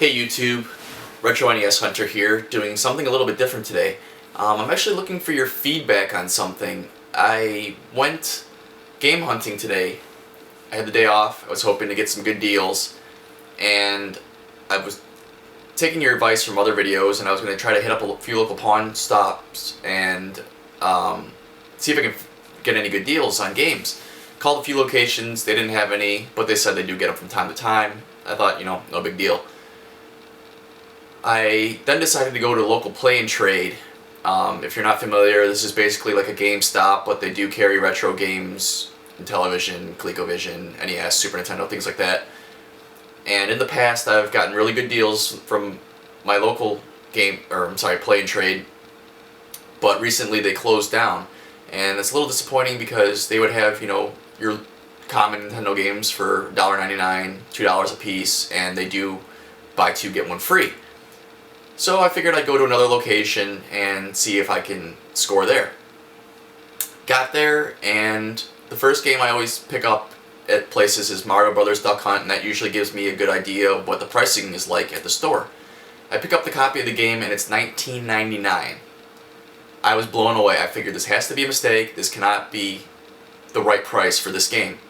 Hey YouTube, Retro NES Hunter here, doing something a little bit different today. I'm actually looking for your feedback on something. I went game hunting today. I had the day off, I was hoping to get some good deals, and I was taking your advice from other videos, and I was going to try to hit up a few local pawn stops and see if I can get any good deals on games. Called a few locations, they didn't have any, but they said they do get them from time to time. I thought, no big deal. I then decided to go to a local play and trade. If you're not familiar, this is basically like a GameStop, but they do carry retro games, Intellivision, ColecoVision, NES, Super Nintendo, things like that. And in the past, I've gotten really good deals from my local play and trade. But recently, they closed down, and it's a little disappointing because they would have, your common Nintendo games for $1.99, $2 a piece, and they do buy two get one free. So I figured I'd go to another location and see if I can score there. Got there, and the first game I always pick up at places is Mario Brothers Duck Hunt, and that usually gives me a good idea of what the pricing is like at the store. I pick up the copy of the game, and it's $19.99. I was blown away. I figured this has to be a mistake. This cannot be the right price for this game.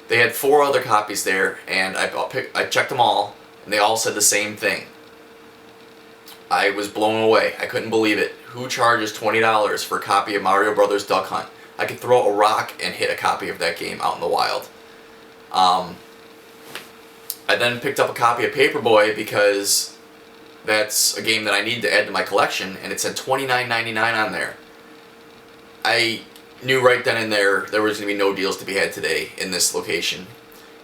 They had 4 other copies there, and I checked them all, and they all said the same thing. I was blown away. I couldn't believe it. Who charges $20 for a copy of Mario Brothers Duck Hunt? I could throw a rock and hit a copy of that game out in the wild. I then picked up a copy of Paperboy because that's a game that I need to add to my collection, and it said $29.99 on there. I knew right then and there was going to be no deals to be had today in this location.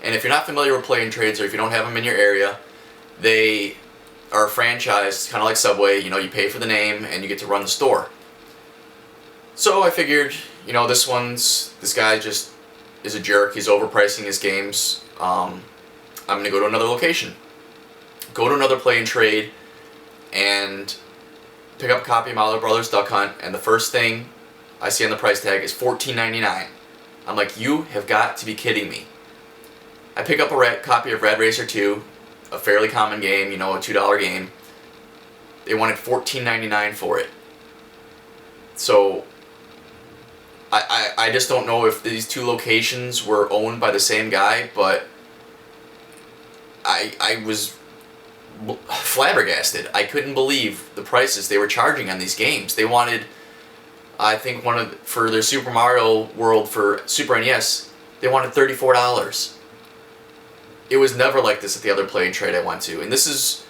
And if you're not familiar with play and trades, or if you don't have them in your area, they are a franchise, kind of like Subway. You pay for the name and you get to run the store. So I figured, this guy just is a jerk. He's overpricing his games. I'm going to go to another location. Go to another play and trade and pick up a copy of Mario Brothers Duck Hunt, and the first thing I see on the price tag is $14.99. I'm like, you have got to be kidding me. I pick up a copy of Rad Racer 2, a fairly common game, a $2 game. They wanted $14.99 for it. So I just don't know if these two locations were owned by the same guy, but I was flabbergasted. I couldn't believe the prices they were charging on these games. They wanted, I think, for their Super Mario World for Super NES, they wanted $34. It was never like this at the other play and trade I went to, and this is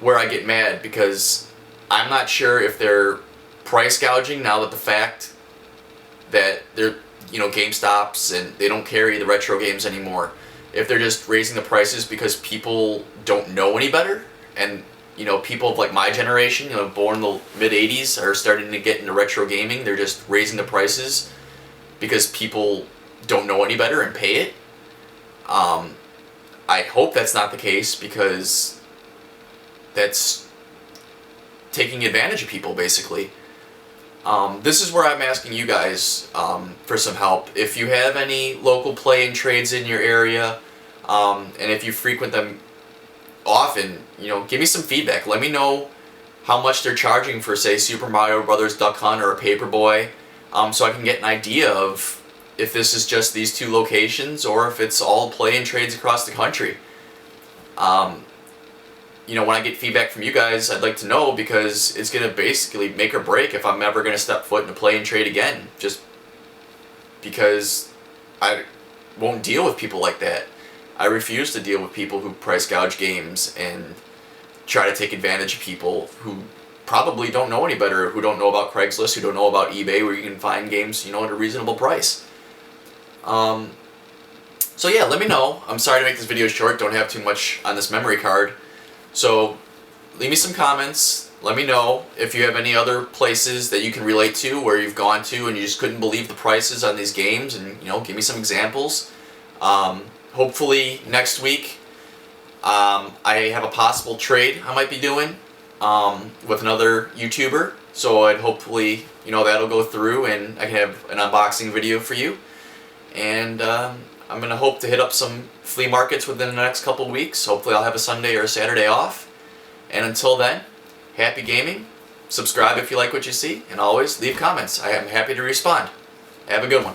where I get mad, because I'm not sure if they're price gouging now that the fact that they're GameStops and they don't carry the retro games anymore. If they're just raising the prices because people don't know any better, and people of like my generation, born in the mid '80s, are starting to get into retro gaming. They're just raising the prices because people don't know any better and pay it. I hope that's not the case, because that's taking advantage of people, basically. This is where I'm asking you guys for some help. If you have any local play and trades in your area, and if you frequent them often, give me some feedback. Let me know how much they're charging for, say, Super Mario Brothers Duck Hunt or a Paperboy, so I can get an idea of if this is just these two locations or if it's all play and trades across the country. When I get feedback from you guys, I'd like to know, because it's going to basically make or break if I'm ever going to step foot in a play and trade again, just because I won't deal with people like that. I refuse to deal with people who price gouge games and try to take advantage of people who probably don't know any better, who don't know about Craigslist, who don't know about eBay, where you can find games, at a reasonable price. So yeah, let me know. I'm sorry to make this video short, don't have too much on this memory card. So leave me some comments. Let me know if you have any other places that you can relate to, where you've gone to and you just couldn't believe the prices on these games, and give me some examples. Hopefully next week I have a possible trade I might be doing with another YouTuber, so I'd hopefully that'll go through and I can have an unboxing video for you. And I'm going to hope to hit up some flea markets within the next couple weeks. Hopefully I'll have a Sunday or a Saturday off. And until then, happy gaming. Subscribe if you like what you see. And always leave comments. I am happy to respond. Have a good one.